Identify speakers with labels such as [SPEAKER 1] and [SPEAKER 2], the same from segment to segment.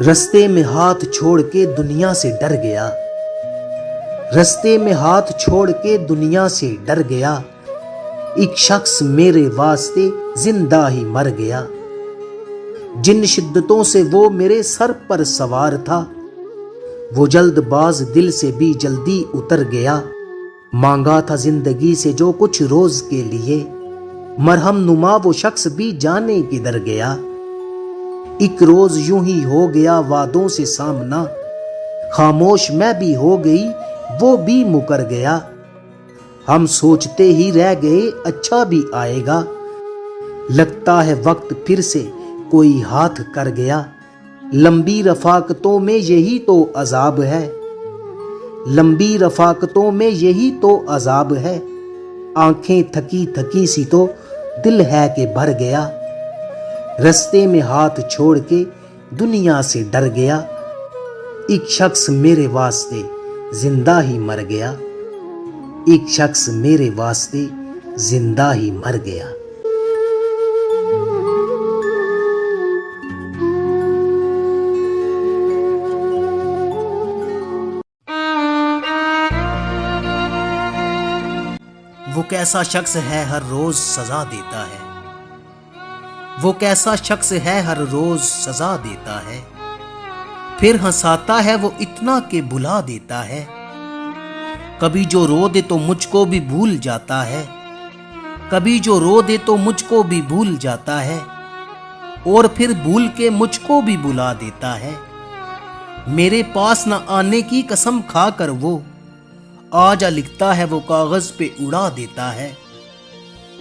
[SPEAKER 1] رستے میں ہاتھ چھوڑ کے دنیا سے ڈر گیا، رستے میں ہاتھ چھوڑ کے دنیا سے ڈر گیا، ایک شخص میرے واسطے زندہ ہی مر گیا۔ جن شدتوں سے وہ میرے سر پر سوار تھا، وہ جلد باز دل سے بھی جلدی اتر گیا۔ مانگا تھا زندگی سے جو کچھ روز کے لیے، مرہم نما وہ شخص بھی جانے کدھر گیا۔ ایک روز یوں ہی ہو گیا وعدوں سے سامنا، خاموش میں بھی ہو گئی وہ بھی مکر گیا۔ ہم سوچتے ہی رہ گئے اچھا بھی آئے گا، لگتا ہے وقت پھر سے کوئی ہاتھ کر گیا۔ لمبی رفاقتوں میں یہی تو عذاب ہے، لمبی رفاقتوں میں یہی تو عذاب ہے۔ آنکھیں تھکی تھکی سی تو دل ہے کہ بھر گیا، رستے میں ہاتھ چھوڑ کے دنیا سے ڈر گیا۔ ایک شخص میرے واسطے زندہ ہی مر گیا، ایک شخص میرے واسطے زندہ ہی مر گیا۔ وہ کیسا شخص ہے ہر روز سزا دیتا ہے، وہ کیسا شخص ہے ہر روز سزا دیتا ہے، پھر ہنساتا ہے وہ اتنا کہ بھلا دیتا ہے۔ کبھی جو رو دے تو مجھ کو بھی بھول جاتا ہے، کبھی جو رو دے تو مجھ کو بھی بھول جاتا ہے، اور پھر بھول کے مجھ کو بھی بلا دیتا ہے۔ میرے پاس نہ آنے کی قسم کھا کر وہ آ جا لکھتا ہے، وہ کاغذ پہ اڑا دیتا ہے۔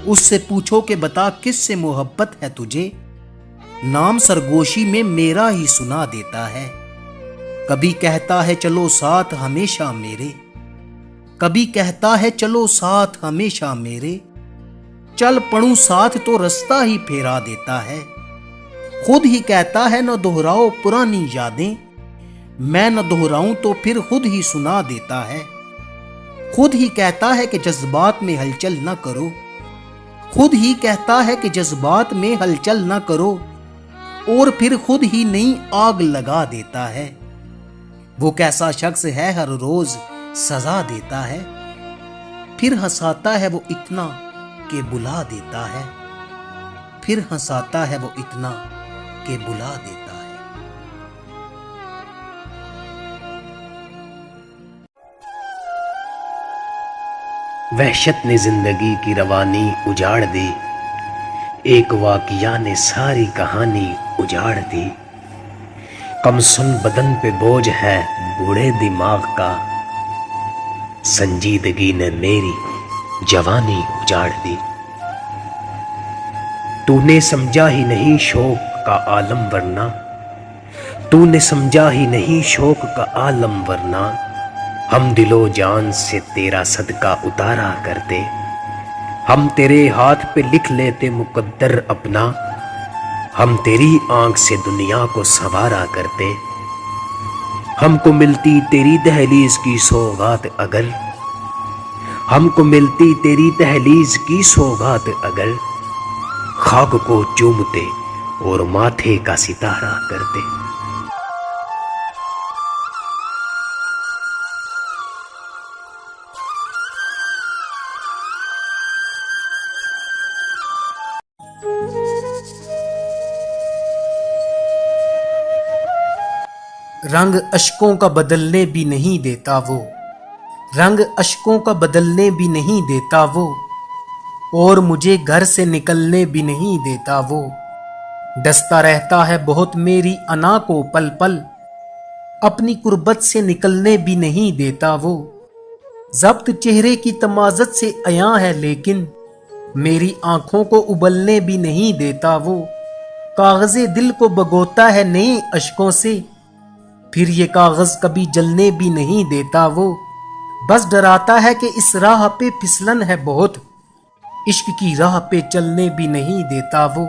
[SPEAKER 1] اس سے پوچھو کہ بتا کس سے محبت ہے تجھے، نام سرگوشی میں میرا ہی سنا دیتا ہے۔ کبھی کہتا ہے چلو ساتھ ہمیشہ میرے، کبھی کہتا ہے چلو ساتھ ہمیشہ میرے، چل پڑوں ساتھ تو رستہ ہی پھیرا دیتا ہے۔ خود ہی کہتا ہے نہ دہراؤ پرانی یادیں، میں نہ دہراؤں تو پھر خود ہی سنا دیتا ہے۔ خود ہی کہتا ہے کہ جذبات میں ہلچل نہ کرو، خود ہی کہتا ہے کہ جذبات میں ہلچل نہ کرو، اور پھر خود ہی نئی آگ لگا دیتا ہے۔ وہ کیسا شخص ہے ہر روز سزا دیتا ہے، پھر ہنساتا ہے وہ اتنا کہ بلا دیتا ہے، پھر ہنساتا ہے وہ اتنا کہ بلا دیتا ہے۔
[SPEAKER 2] وحشت نے زندگی کی روانی اجاڑ دی، ایک واقعہ نے ساری کہانی اجاڑ دی۔ کم سن بدن پہ بوجھ ہے بوڑھے دماغ کا، سنجیدگی نے میری جوانی اجاڑ دی۔ تو نے سمجھا ہی نہیں شوق کا عالم ورنہ، تو نے سمجھا ہی نہیں شوق کا عالم ورنہ، ہم دل و جان سے تیرا صدقہ اتارا کرتے، ہم تیرے ہاتھ پہ لکھ لیتے مقدر اپنا، ہم تیری آنکھ سے دنیا کو سنوارا کرتے۔ ہم کو ملتی تیری دہلیز کی سوغات اگر، ہم کو ملتی تیری دہلیز کی سوغات اگر، خاک کو چومتے اور ماتھے کا ستارہ کرتے۔
[SPEAKER 1] رنگ اشکوں کا بدلنے بھی نہیں دیتا وہ، رنگ اشکوں کا بدلنے بھی نہیں دیتا وہ، اور مجھے گھر سے نکلنے بھی نہیں دیتا وہ۔ ڈستا رہتا ہے بہت میری انا کو پل پل، اپنی قربت سے نکلنے بھی نہیں دیتا وہ۔ ضبط چہرے کی تمازت سے عیاں ہے لیکن میری آنکھوں کو ابلنے بھی نہیں دیتا وہ۔ کاغذ دل کو بگوتا ہے نئی اشکوں سے، پھر یہ کاغذ کبھی جلنے بھی نہیں دیتا وہ۔ بس ڈراتا ہے کہ اس راہ پہ پھسلن ہے بہت، عشق کی راہ پہ چلنے بھی نہیں دیتا وہ۔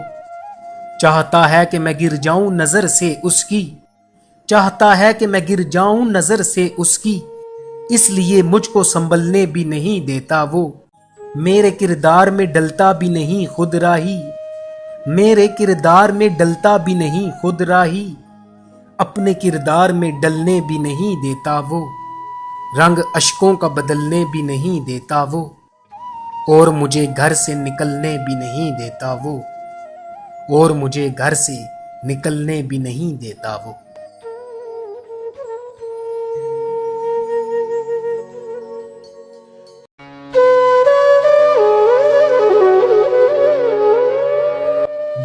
[SPEAKER 1] چاہتا ہے کہ میں گر جاؤں نظر سے اس کی، چاہتا ہے کہ میں گر جاؤں نظر سے اس کی، اس لیے مجھ کو سنبھلنے بھی نہیں دیتا وہ۔ میرے کردار میں ڈلتا بھی نہیں خود راہی، میرے کردار میں ڈلتا بھی نہیں خود راہی، اپنے کردار میں ڈلنے بھی نہیں دیتا وہ، رنگ اشکوں کا بدلنے بھی نہیں دیتا وہ، اور مجھے گھر سے نکلنے بھی نہیں دیتا وہ، اور مجھے گھر سے نکلنے بھی نہیں دیتا وہ۔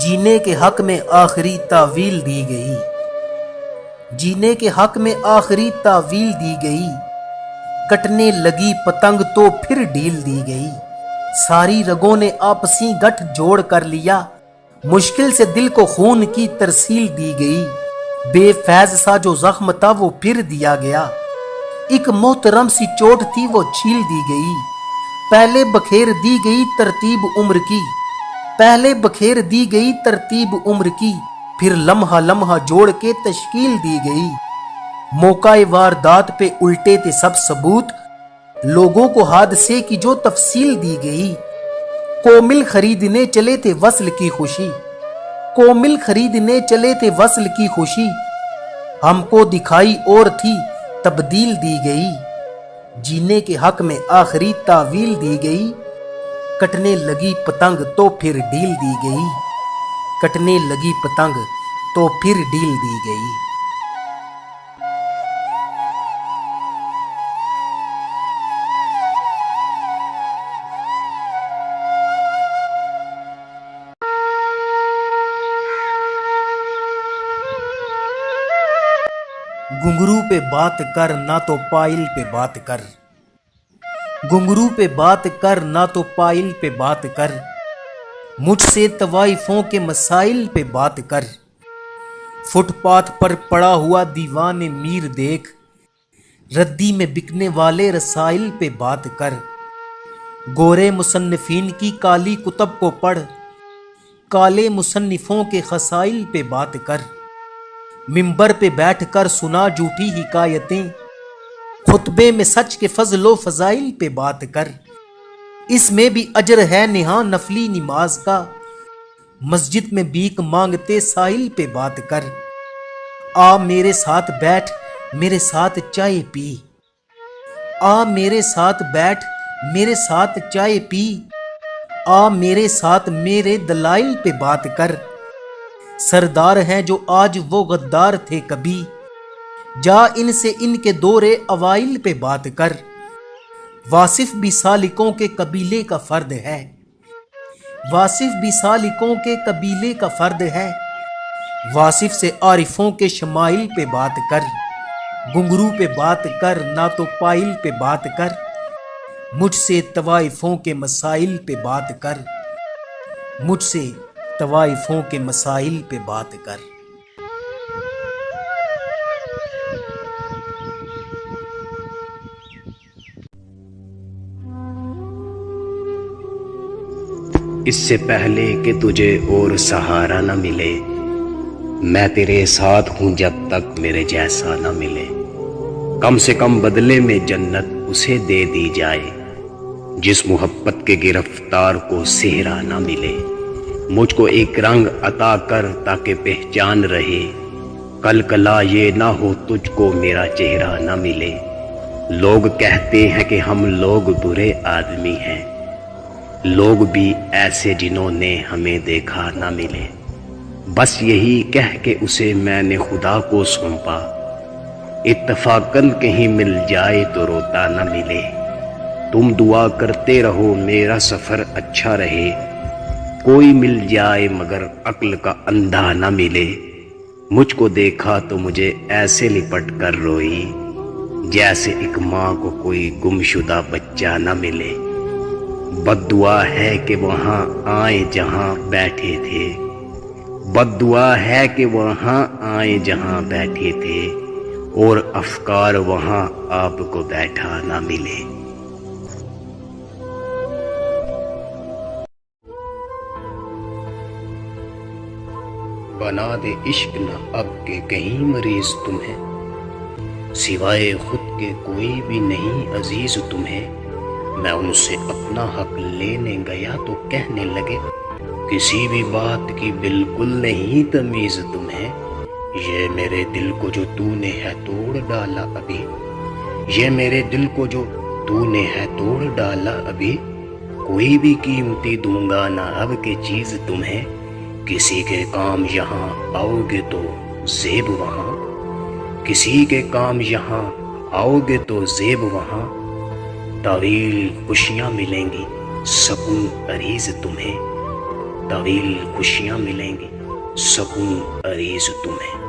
[SPEAKER 1] جینے کے حق میں آخری تعویل دی گئی، جینے کے حق میں آخری تعویل دی گئی، کٹنے لگی پتنگ تو پھر ڈھیل دی گئی، ساری رگوں نے آپسی گٹھ جوڑ کر لیا، مشکل سے دل کو خون کی ترسیل دی گئی، بے فیض سا جو زخم تھا وہ پھر دیا گیا، ایک محترم سی چوٹ تھی وہ چھیل دی گئی، پہلے بکھیر دی گئی ترتیب عمر کی، پہلے بکھیر دی گئی ترتیب عمر کی، پھر لمحہ لمحہ جوڑ کے تشکیل دی گئی، موقع واردات پہ الٹے تھے سب ثبوت، لوگوں کو حادثے کی جو تفصیل دی گئی، کومل خریدنے چلے تھے وصل کی خوشی، کومل خریدنے چلے تھے وصل کی خوشی، ہم کو دکھائی اور تھی تبدیل دی گئی، جینے کے حق میں آخری تعویل دی گئی، کٹنے لگی پتنگ تو پھر ڈھیل دی گئی، کٹنے لگی پتنگ تو پھر ڈھیل دی گئی۔ گھنگرو پہ بات کر نہ تو پائل پہ بات کر، گھنگرو پہ بات کر نہ تو پائل پہ بات کر، مجھ سے طوائفوں کے مسائل پہ بات کر، فٹ پاتھ پر پڑا ہوا دیوان میر دیکھ، ردی میں بکنے والے رسائل پہ بات کر، گورے مصنفین کی کالی کتب کو پڑھ، کالے مصنفوں کے خسائل پہ بات کر، منبر پہ بیٹھ کر سنا جھوٹی حکایتیں، خطبے میں سچ کے فضل و فضائل پہ بات کر، اس میں بھی اجر ہے نہاں نفلی نماز کا، مسجد میں بھیک مانگتے سائل پہ بات کر، آ میرے ساتھ بیٹھ میرے ساتھ چائے پی، آ میرے ساتھ بیٹھ میرے ساتھ چائے پی، آ میرے ساتھ میرے دلائل پہ بات کر، سردار ہیں جو آج وہ غدار تھے کبھی، جا ان سے ان کے دور اوائل پہ بات کر، واصف بھی سالکوں کے قبیلے کا فرد ہے، واصف بھی سالکوں کے قبیلے کا فرد ہے، واصف سے عارفوں کے شمائل پہ بات کر، گھنگرو پہ بات کر نہ تو پائل پہ بات کر، مجھ سے طوائفوں کے مسائل پہ بات کر، مجھ سے طوائفوں کے مسائل پہ بات کر۔
[SPEAKER 2] اس سے پہلے کہ تجھے اور سہارا نہ ملے، میں تیرے ساتھ ہوں جب تک میرے جیسا نہ ملے، کم سے کم بدلے میں جنت اسے دے دی جائے جس محبت کے گرفتار کو صحرا نہ ملے، مجھ کو ایک رنگ عطا کر تاکہ پہچان رہے، کل کلا یہ نہ ہو تجھ کو میرا چہرہ نہ ملے، لوگ کہتے ہیں کہ ہم لوگ برے آدمی ہیں، لوگ بھی ایسے جنہوں نے ہمیں دیکھا نہ ملے، بس یہی کہہ کے اسے میں نے خدا کو سونپا، اتفاقاً کہیں مل جائے تو روتا نہ ملے، تم دعا کرتے رہو میرا سفر اچھا رہے، کوئی مل جائے مگر عقل کا اندھا نہ ملے، مجھ کو دیکھا تو مجھے ایسے لپٹ کر روئی جیسے ایک ماں کو کوئی گمشدہ بچہ نہ ملے، بد دعا ہے کہ وہاں آئیں جہاں بیٹھے تھے، بد دعا ہے کہ وہاں آئیں جہاں بیٹھے تھے، اور افکار وہاں آپ کو بیٹھا نہ ملے۔ بنا دے عشق نہ اب کے کہیں مریض تمہیں، سوائے خود کے کوئی بھی نہیں عزیز تمہیں، میں ان سے اپنا حق لینے گیا تو کہنے لگے کسی بھی بات کی بالکل نہیں تمیز تمہیں، یہ میرے دل کو جو تو نے ہے توڑ ڈالا ابھی، یہ میرے دل کو جو تو نے ہے توڑ ڈالا ابھی، کوئی بھی قیمتی دوں گا نہ اب کی چیز تمہیں، کسی کے کام یہاں آؤ گے تو زیب وہاں، کسی کے کام یہاں آؤ گے تو زیب وہاں، طویل خوشیاں ملیں گی سکون عریض تمہیں، طویل خوشیاں ملیں گی سکون عریض تمہیں۔